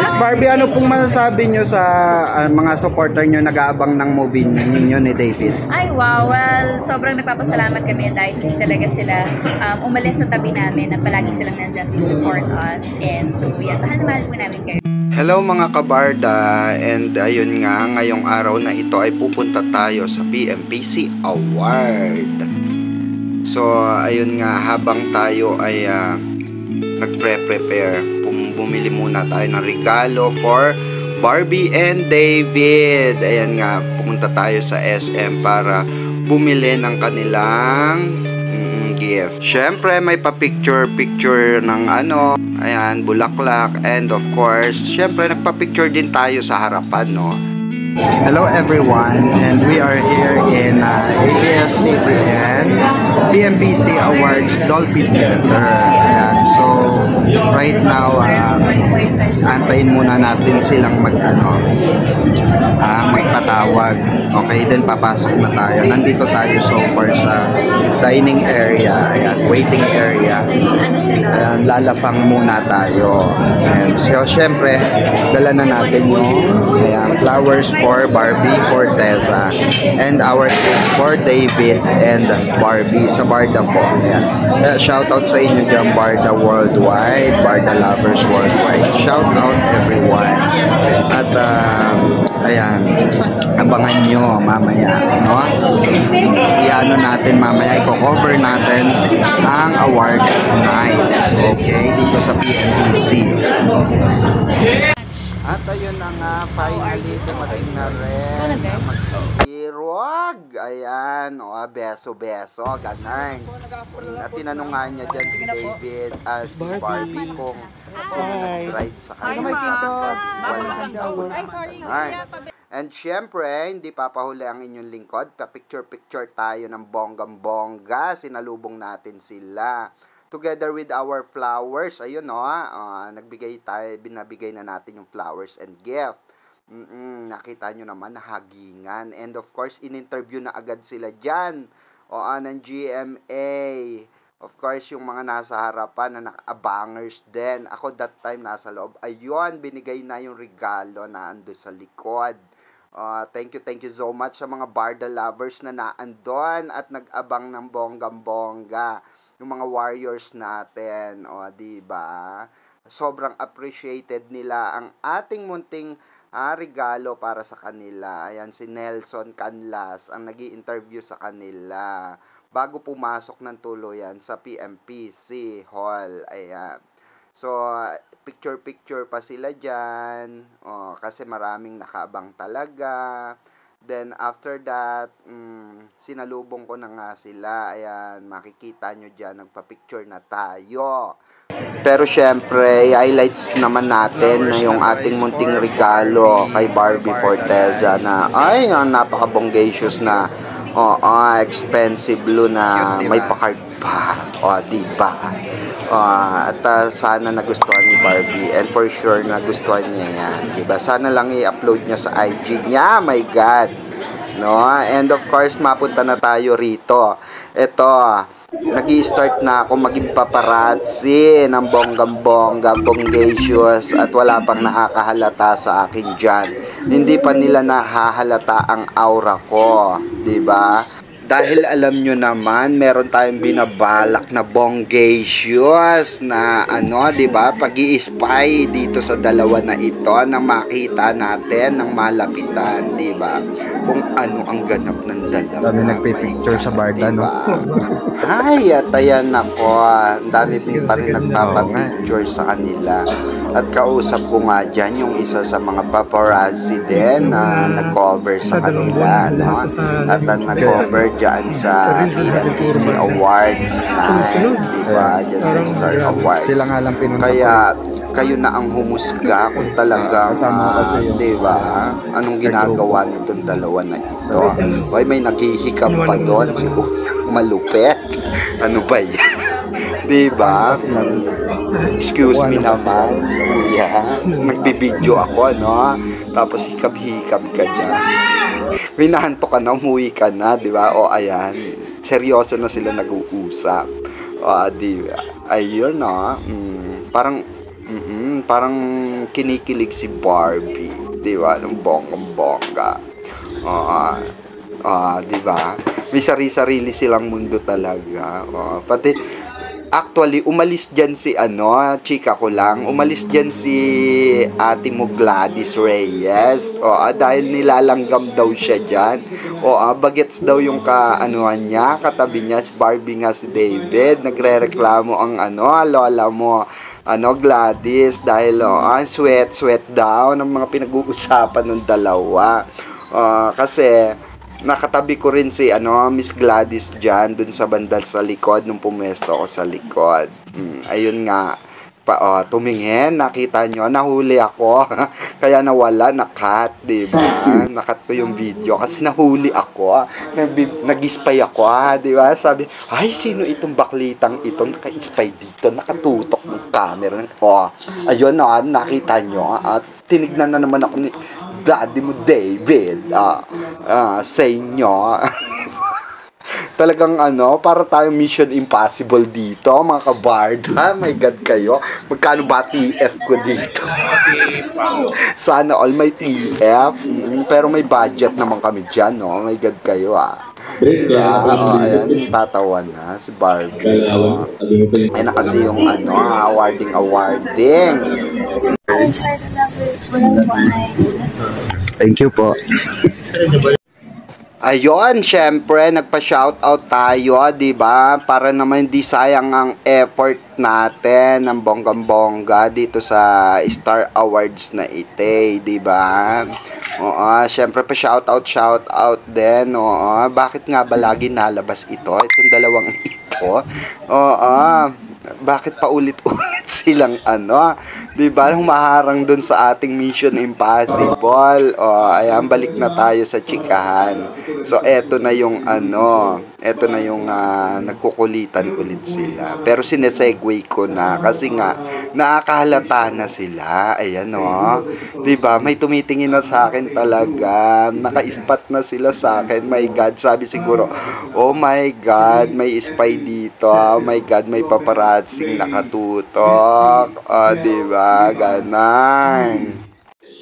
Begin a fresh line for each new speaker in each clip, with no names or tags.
Miss Barbie, ano pong masasabi nyo sa mga supporter nyo nag-aabang ng movie ninyo ni David?
Ay, wow. Well, sobrang nagpapasalamat kami dahil talaga sila umalis sa tabi namin na palagi silang nandiyan to support us. And so, yan. Mahal na mahal po namin kayo.
Hello mga kabarda, and ayun nga, ngayong araw na ito ay pupunta tayo sa PMPC Award. So, ayun nga, habang tayo ay nagpre-prepare, bumili muna tayo ng regalo for Barbie and David. Ayan nga, pumunta tayo sa SM para bumili ng kanilang gift. Syempre, may pa-picture ng ayan, bulaklak, and of course, syempre, nagpa-picture din tayo sa harapan, no? Hello everyone, and we are here in ABS-CBN PMPC Awards Dolphin Theater. Ayan, so right now antayin muna natin silang magpatawag. Okay, then papasok na tayo. Nandito tayo so far sa dining area, ayan, waiting area. Ayan, lalapang muna tayo. And so syempre, dala na natin yung flowers for Barbie, for Tessa, and our cake for David and Barbie sa Barda po. Ayan. Shoutout sa inyo dyan, Barda Worldwide, Barda Lovers Worldwide. Shoutout everyone. At ayan, abangan nyo mamaya, no? Iano natin mamaya, i-cover natin ang awards night, okay, dito sa PMPC. At ayun na nga, finally dumating na rin ang magsirwag. Ayan, beso-beso, ganun. At tinanong nga niya dyan si David, si Barbie, kung sino nag-drive sa kanya. Sabi ko, wala. And syempre, hindi papahuli ang inyong lingkod. Pa-picture-picture tayo ng bonggang-bongga. Sinalubong natin sila. Together with our flowers, ayun binabigay na natin yung flowers and gift. Nakita nyo naman, nahagingan. And of course, in-interview na agad sila dyan. Ng GMA. Of course, yung mga nasa harapan na naka-bangers din. Ako that time nasa loob. Ayun, binigay na yung regalo na ando sa likod. Thank you so much sa mga Barda lovers na naandon at nag-abang ng bonggang-bongga. Yung mga warriors natin, diba? Sobrang appreciated nila ang ating munting regalo para sa kanila. Ayan, si Nelson Canlas ang nag-i-interview sa kanila bago pumasok ng tuluyan sa PMPC Hall. Ayan. So, picture-picture pa sila dyan. Kasi maraming nakaabang talaga. Then, after that, sinalubong ko na nga sila. Ayan, makikita nyo dyan, nagpa-picture na tayo. Pero syempre, highlights naman natin na yung ating munting regalo kay Barbie Forteza na, ay, napaka-bongacious na, expensive blue na may pa-card pa. Diba? At sana nagustuhan ni Barbie, and for sure nagustuhan niya yan, diba? Sana lang i-upload niya sa IG niya, my God, no? And of course, mapunta na tayo rito. Ito, nag-i-start na ako maging paparazzi ng bonggang-bongga, bongacious, at wala pang nakakahalata sa akin dyan. Hindi pa nila nakahalata ang aura ko, diba? Dahil alam nyo naman, meron tayong binabalak na bongacious na diba, pag-i-spy dito sa dalawa na ito na makita natin ng malapitan, diba? Kung ano ang ganap ng dalawa. Dami nagpipicture sa Barda, diba? Ay, at ayan ako, dami pa rin nagpapapicture sa kanila. At kausap ko nga dyan yung isa sa mga paparazzi din na nag-cover sa kanila, no? At nag-cover dyan sa PMPC Awards night, diba? Just Star Awards. Sila nga lang pinunta. Kaya kayo na ang humusga kung talagang, diba? Anong ginagawa nitong dalawa na ito? Ay, may naghihikam pa doon. Malupet. Ano ba yan? Diba? Excuse me naman, kuya. Nagbibideo ako, no? Tapos hikab-hikab ka dyan. May nahanto ka na, umuwi ka na, diba? Ayan. Seryoso na sila nag-uusap. Diba? Ayun, no? Parang, parang kinikilig si Barbie, di ba? Nung bonggang-bongga. Di ba? May sarili silang mundo talaga. Pati actually, umalis dyan si chika ko lang, umalis dyan si ate mo Gladys Reyes. Dahil nilalanggam daw siya dyan. Bagets daw yung niya, katabi niya, si Barbie nga si David. Nagre-reklamo ang lola mo, Gladys, dahil sweat daw ng mga pinag-uusapan ng dalawa. Kasi nakatabi ko rin si Miss Gladys dyan dun sa bandal sa likod nung pumesto ako sa likod. Ayun nga, tumingin, nakita nyo, nahuli ako. Kaya nawala, nakat, diba? Nakat ko yung video kasi nahuli ako. Nag-spy ako, diba? Sabi, ay, sino itong baklitang ito? Naka-spy dito, nakatutok ng camera. Ayun, nakita nyo. At tinignan na naman ako ni Daddy mo David, sa inyo. Talagang para tayong Mission Impossible dito, mga kabard. My God kayo. Magkano ba TF ko dito? Sana all may TF. Pero may budget naman kami dyan, no? My God kayo, ayan, tatawa na si Barbie. Ayan na kasi yung awarding. Thank you po. Ayun, syempre, nagpa-shoutout tayo, di ba? Para naman di sayang ang effort natin ng bonggang-bongga dito sa Star Awards na ite, di ba? Syempre pa-shoutout din. Bakit nga ba lagi nalabas ito? Itong dalawang ito. Bakit pa ulit-ulit silang diba, humaharang dun sa ating Mission Impossible. Ayan, balik na tayo sa chikahan. So, eto na yung nagkukulitan ulit sila. Pero sinesegue ko na kasi nga, nakakahalata na sila. Ayan, diba, may tumitingin na sa akin talaga. Naka-spot na sila sa akin. My God, sabi siguro, oh my God, may spy dito. Oh my God, may paparazzing nakatutok. Diba? Ganon.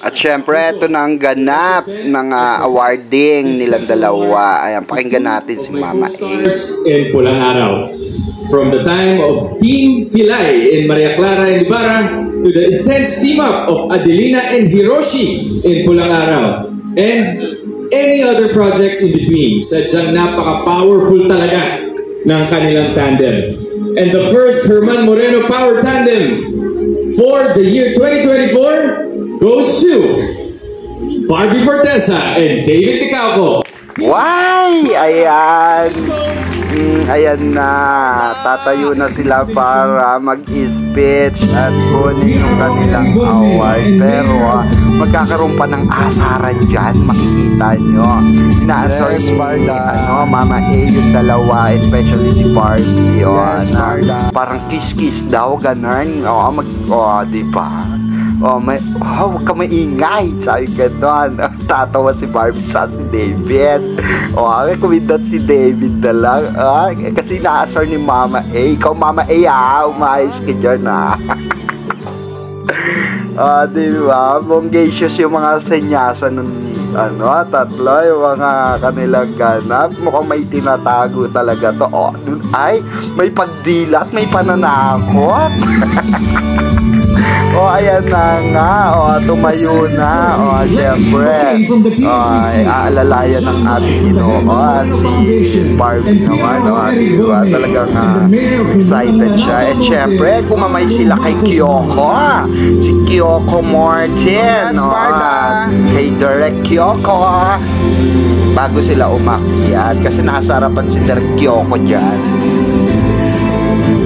At syempre, ito na ang ganap ng awarding nilang dalawa. Ayan, pakinggan natin si Mama A.
In Pulang Araw. From the time of Team Filay in Maria Clara and Ibarra to the intense team-up of Adelina and Hiroshi in Pulang Araw. And any other projects in between. Sadyang napaka-powerful talaga ng kanilang tandem. And the first Herman Moreno Power Tandem for the year 2024 goes to Barbie Fortesa and David Licauco.
Why? Ayan. Ayan na. Tatayo na sila para mag-speech at kunin yung kanilang award. Pero magkakaroon pa ng asaran dyan. Makikita nyo. Inaasar ni Mama A yung dalawa, especially si Barbie. Parang kiss-kiss daw, ganun. Diba? Huwag ka maingay. Sabi ka doon. Tatawa si Barbie sa si David. Kumindat si David na lang. Kasi naasar ni Mama A. Ikaw, Mama A, umayos ka dyan, diba? Bongacious yung mga senyasa nun, tatlo, yung mga kanilang ganap. Mukhang may tinatago talaga to. Ay, may pagdilat, may pananakot. Ayan na nga. Tumayo na. Siyempre, aalalayan ng ating Ginoo at si Barbie naman. Diba? Talagang excited siya. And siyempre, kumamay sila kay Kyoko. Si Kyoko Martin. Kay Direk Kyoko. Bago sila umakyat. Kasi nakasarapan si Direk Kyoko dyan.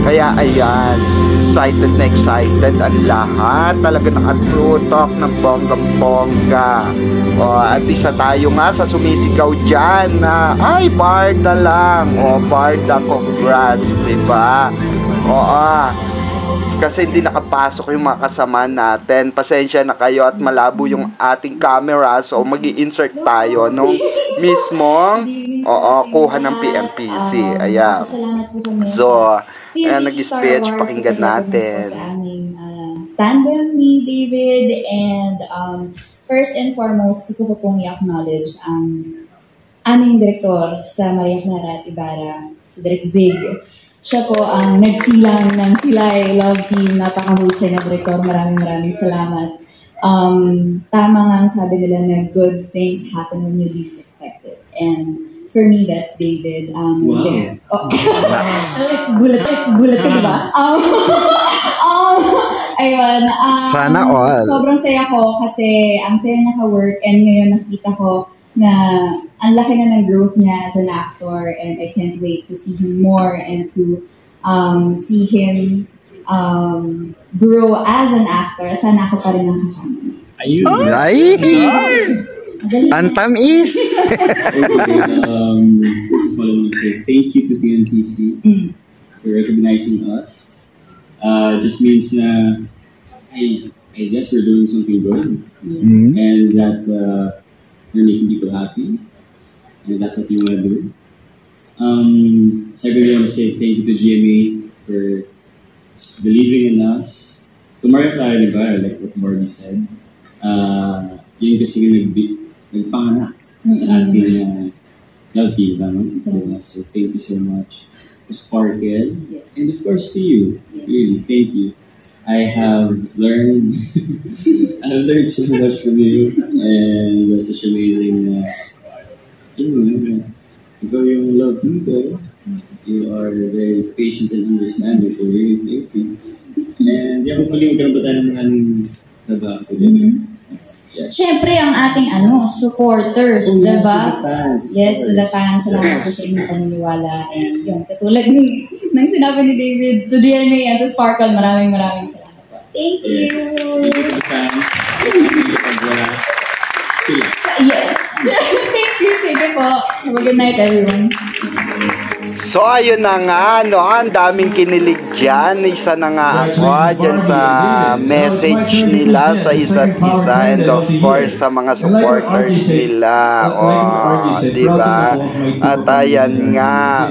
Kaya ayan, excited ang lahat. Talaga nakatutok ng bonggang-bongga. At isa tayo nga sa sumisigaw dyan na, ay, Barda lang. Barda, congrats, diba? Kasi hindi nakapasok yung mga kasama natin. Pasensya na kayo at malabo yung ating camera. So, mag-i-insert tayo nung mismong kuha ng PMPC. Ayan. So, ayan, nag-speech, pakinggan natin.
Sa aming tandem ni David. And first and foremost, gusto ko pong i-acknowledge ang aming direktor sa Maria Clara at Ibarra, si Direk Zig. Siya po ang nagsilang ng Pilay Love Team. Napakahusay na direktor. Maraming salamat. Tama nga ang sabi nila na good things happen when you least expect it. And for me, that's David.
Wow.
Gulat ka, diba? Ayun.
Sana all.
Sobrang saya ko kasi ang saya niya ka-work, and ngayon nakita ko na ang laki na ng growth niya as an actor, and I can't wait to see him more and to see him grow as an actor. At sana ako pa rin ang kasama.
Ayun.
Ay! Antam is!
Okay, first of all, I want to say thank you to PNPC for recognizing us. Just means na, I guess we're doing something good, and that we're making people happy, and that's what we want to do. Secondly, I want to say thank you to GMA for believing in us. To Maria Clara, diba, like what Barbie said, yun kasi nagpanganak sa ating love team, tama? So thank you so much to Sparkle, and of course to you. Really, thank you. I have learned so much from you, and that's such amazing. Ikaw yung love team ko. You are very patient and understanding, so really thank you. And hopefully magkaroon pa tayo ng maraming trabaho together. Yes.
Siyempre, ang ating supporters, diba? Yes, to the fans. Salamat po sa inyong paniniwala. And yun, katulad ng sinabi ni David, to GMA and to Sparkle, maraming salamat po. Thank you!
Yes. Thank you to the fans. Thank you sila.
Yes! Thank you po. Have a good night, everyone.
So, ayun na nga, no, ang daming kinilig dyan. Isa na nga ako dyan sa message nila sa isa't isa, and of course sa mga supporters nila. Diba? At ayan nga,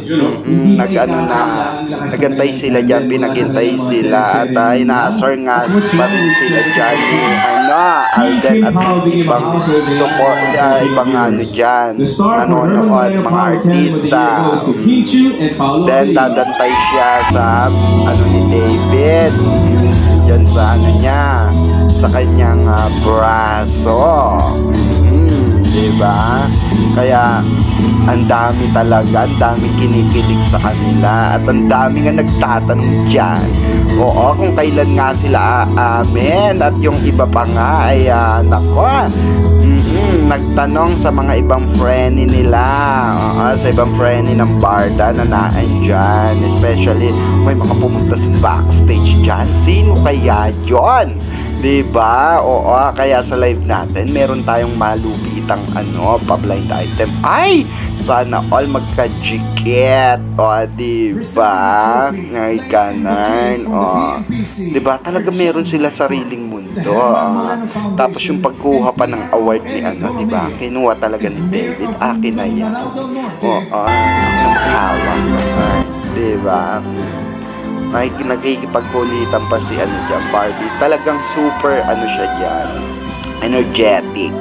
nagantay sila dyan, pinaghintay sila, at inaasar nga pa rin sila dyan ni Alden at ibang support, ibang dyan, nanonood, mga artista. Then dadantay siya sa ni David dyan sa niya, sa kanyang braso. Diba? Kaya ang dami talaga, ang dami kinikilig sa kanila, at ang dami nga nagtatanong dyan. Oo, kung kailan nga sila aamin, at yung iba pa nga ay nako, nagtanong sa mga ibang friend nila, sa ibang friend ng Barda na naandyan, especially may mga pumunta sa backstage dyan. Sino kaya yun? Diba? Oo, kaya sa live natin meron tayong malupitang pa-blind item. Ay! Sana all magka-jikit. O, diba? Ngay ganan. O, diba? Talaga meron sila sariling mundo. Tapos yung pagkuha pa ng award ni diba? Kinuha talaga ni David. Akin na yan. Oo, ako na maghawak. Diba? Nakikipagkulitan pa si dyan, Barbie. Talagang super siya dyan, energetic.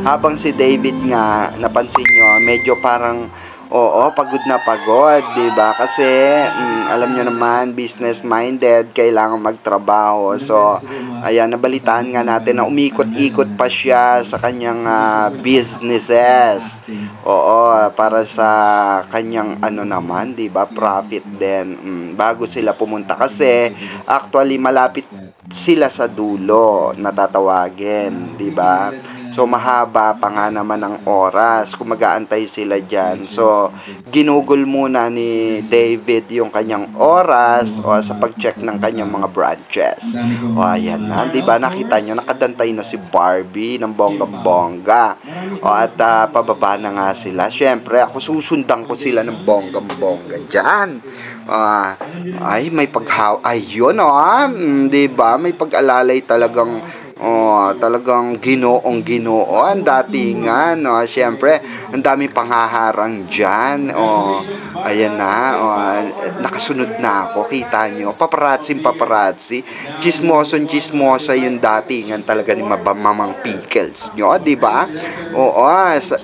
Habang si David nga, napansin nyo, medyo parang pagod na pagod, diba? Kasi alam nyo naman, business-minded, kailangan magtrabaho. So, ayan, nabalitaan nga natin na umikot-ikot pa siya sa kanyang businesses. Para sa kanyang naman, diba? Profit din. Bago sila pumunta, kasi actually malapit sila sa dulo na tatawagin, diba? So, mahaba pa nga naman ang oras kung mag-aantay sila dyan. So, ginugol muna ni David yung kanyang oras sa pag-check ng kanyang mga branches. Ayan na. Diba? Nakita nyo, nakadantay na si Barbie ng bonggang-bongga. At pababa na nga sila. Siyempre, ako susundan ko sila ng bonggang-bongga dyan. Ay, may ayun, diba? May pag-alalay talagang Talagang Ginoo ang datingan, no? Siyempre, ang daming panghaharang dyan. Ayan na, nakasunod na ako, kita nyo, paparazzi, chismosa yung datingan talaga ni Mamang Pickles nyo, di ba?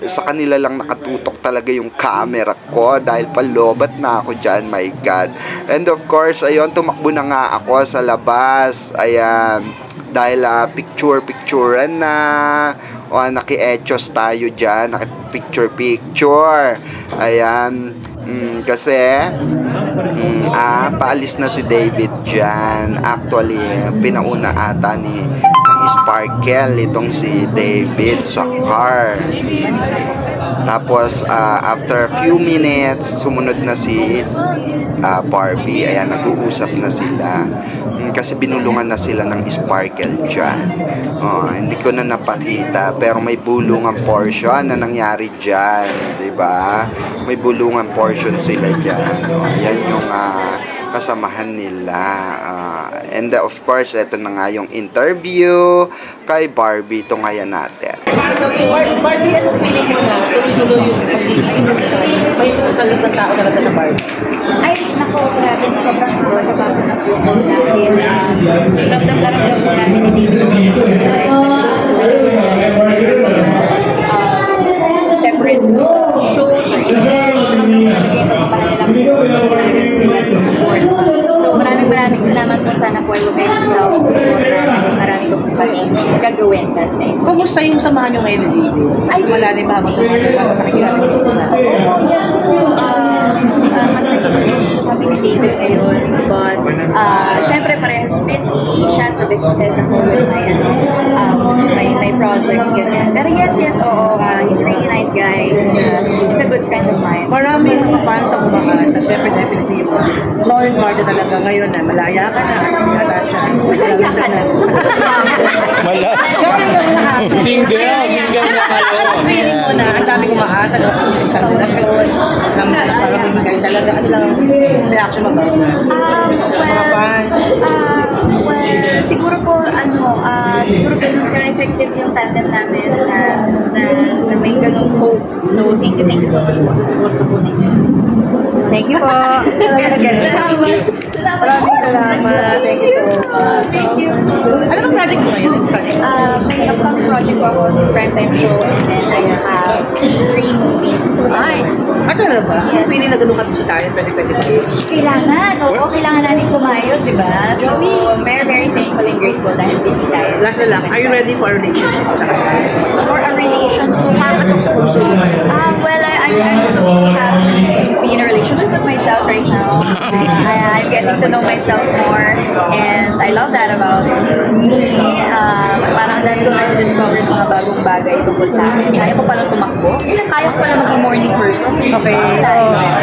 Sa kanila lang nakatutok talaga yung camera ko dahil palobat na ako dyan, my God. And of course, ayun, tumakbo na nga ako sa labas, ayan, dahil picture-picturean na, naki-echos tayo dyan, naki-picture, ayan, kasi paalis na si David dyan. Actually, pinauna ata ng Sparkle itong si David sa car. Tapos after a few minutes, sumunod na si Barbie. Ayan, nag-uusap na sila. Kasi binulungan na sila ng Sparkle dyan. Hindi ko na napakita, pero may bulungan portion na nangyari dyan, diba? May bulungan portion sila dyan. Yan yung kasamahan nila. And of course, ito na nga yung interview kay Barbie. Ito nga yan natin.
So, Barbie, anong feeling mo na tuloy yung may talagang tao talaga sa Barbie?
Ay, naku, grabe. Sobrang nakakapasa sa puso dahil ramdam po namin ni separate shows or events. Ramdam po talaga yung pagmamahal nila talaga sila to support. So, maraming salamat po. Sana po ay huwag kayo magsawa sa support namin. Marami po kami gagawin para sa inyo.
Kumusta yung samahan nyo ngayon ni David? Ay, wala din ba habang samahan nyo sa nakikita dito sa...
Yes, mas nag-close po kami ni David ngayon. But, syempre parehas busy siya sa businesses. Ako with my projects, ganyan. Pero yes, oo. He's a really nice guy. He's a good friend of mine.
Marami mga fans sa kumakaasa. Syempre, definitely yung Lauren Marta talaga ngayon na malaya ka na.
Malaya ka na.
Single na kayo.
Anong feeling mo na ang daming umaasa na kung sa isang relasyon na magpapagay talaga at lang reaction mo ba?
Siguro po, siguro ganun ka-effective yung tandem namin na may ganung hopes. So, thank you so much po sa support po ninyo.
Thank you po.
Salamat.
Maraming salamat. Thank you so much.
Thank you.
Ano bang project mo ngayon?
May upcoming project ko ako, the Primetime Show, and then I have 3 movies.
Ay, ano ba? Yes. Pwede na ganun kami sa tayo, pwede ba?
Kailangan, kailangan natin kumayos, di ba? So, very thankful and grateful dahil busy tayo.
Last na lang, are you ready for a relationship?
For a relationship? Well, I'm so happy to be in a relationship with myself right now. I'm getting to know myself more, and I love that about me. Parang dahil ko na-discover mga bagong bagay tungkol sa akin. Kaya ko palang tumakbo. Kaya ko palang maging morning person.
Okay.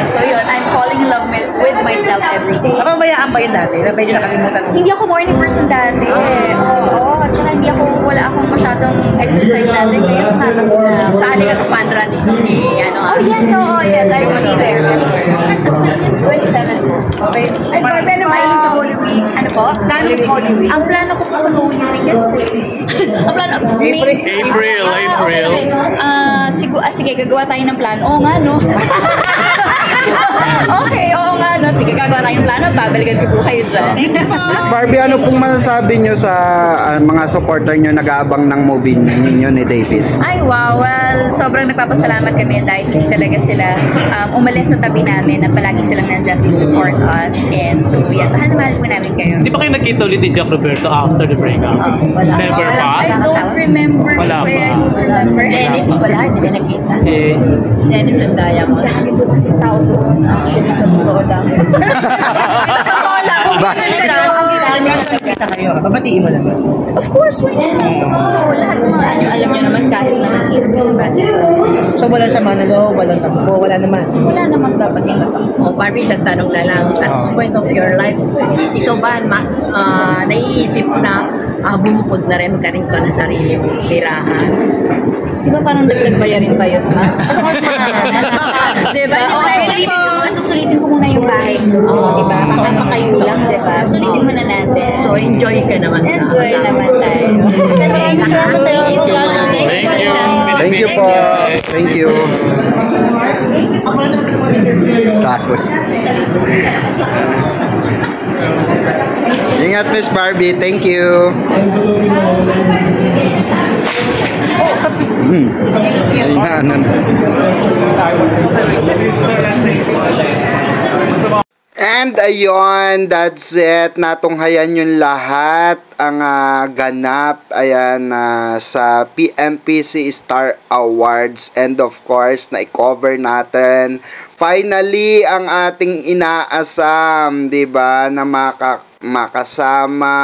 So yun, I'm falling in love with myself every day.
Napabayaan ba yun dati? Na medyo nakalimutan mo?
Hindi ako morning person dati. Oo. Tsaka wala akong masyadong exercise dati. Ngayon, saan ka sa fun run yes, I will be there. 27 po.
Okay.
Ay, pero naman sa Holy Week. Ano po? Plano sa Holy Week? Ang plano ko po sa Holy Week, ang plano,
April.
Sige, gagawa tayo ng plano. Oo nga, no? Okay, oo nga, no? Sige, gagawa tayo ng plano. Babalikan ko po kayo dyan.
Miss Barbie, ano pong masasabi nyo sa mga supporter nyo nag-aabang ng movie ninyo ni David?
Ay, wow. Well, sobrang nagpapasalamat kami dahil talaga sila umalis sa tabi namin na palagi silang nandiyan to support us. And so, yan. Mahal na mahal po namin kayo.
Di ba kayo nagkita ulit ni Jack Roberto after the breakup? Never pa?
I don't remember.
Wala pa.
I don't remember. Dennis, wala. Hindi ka nakita. Dennis ang daya mo. Dami po kasi tao doon. Actually, sa totoo lang. Totoo lang.
Kita kayo. Babatiin mo naman.
Of course, why not? Lahat mga alam nyo naman kahit naman sino.
So, wala siya mga walang tampo, wala naman.
Wala naman dapat yung matampo.
Barbie, isang tanong na lang. At this point of your life, ikaw ba naiisip na bumukod na rin, magkaroon ko ng sarili mong tirahan.
Di ba parang dagdag bayarin pa yun, ma? Di ba? Susulitin ko muna yung bahay ko. Di ba? Makapakayo lang, di ba? Sulitin muna natin.
So, enjoy ka naman.
Enjoy naman tayo. Thank you so much.
Thank you po. Thank you. Takot. Ingat, Miss Barbie. Thank you. And ayun, that's it. Natunghayan yung lahat ang ganap ayan sa PMPC Star Awards, and of course na i-cover natin finally ang ating inaasam, 'di ba, na makasama,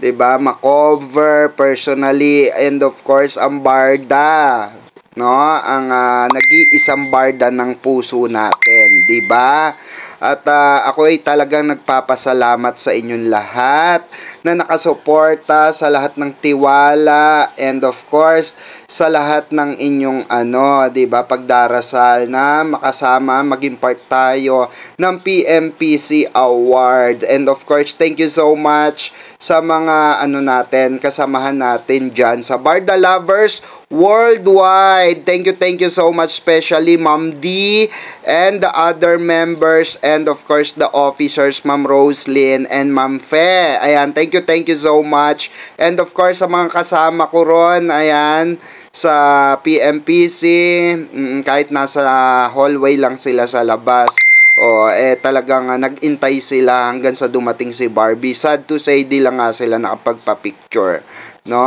'di ba, ma-cover personally, and of course ang barda, no, ang nag-iisang barda ng puso natin, 'di ba? At ako ay talagang nagpapasalamat sa inyong lahat na nakasuporta, sa lahat ng tiwala, and of course sa lahat ng inyong 'di ba, pagdarasal na makasama, maging part tayo ng PMPC Award. And of course, thank you so much sa mga natin, kasamahan natin diyan sa Barda Lovers Worldwide. Thank you so much, especially Ma'am D and the other members, and of course the officers, Ma'am Roslyn and Ma'am Fe. Ayan, thank you so much. And of course sa mga kasama ko ron, ayan, sa PMPC, kahit nasa hallway lang sila sa labas, talagang nag-intay sila hanggang sa dumating si Barbie. Sad to say, di lang nga sila nakapagpa-picture, no?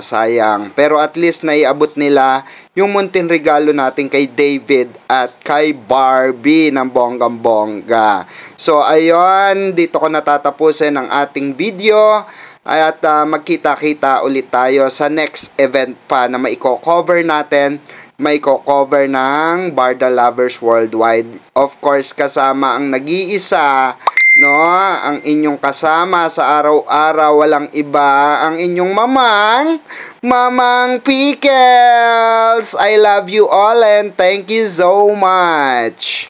Sayang. Pero at least naiabot nila yung munting regalo natin kay David at kay Barbie ng bonggang-bongga. So ayun, dito ko natatapusin ang ating video. At magkita-kita ulit tayo sa next event pa na maiko-cover natin. Maiko-cover ng Barda Lovers Worldwide. Of course, kasama ang nag-iisa, no? Ang inyong kasama sa araw-araw, walang iba, ang inyong Mamang Pickles. I love you all and thank you so much.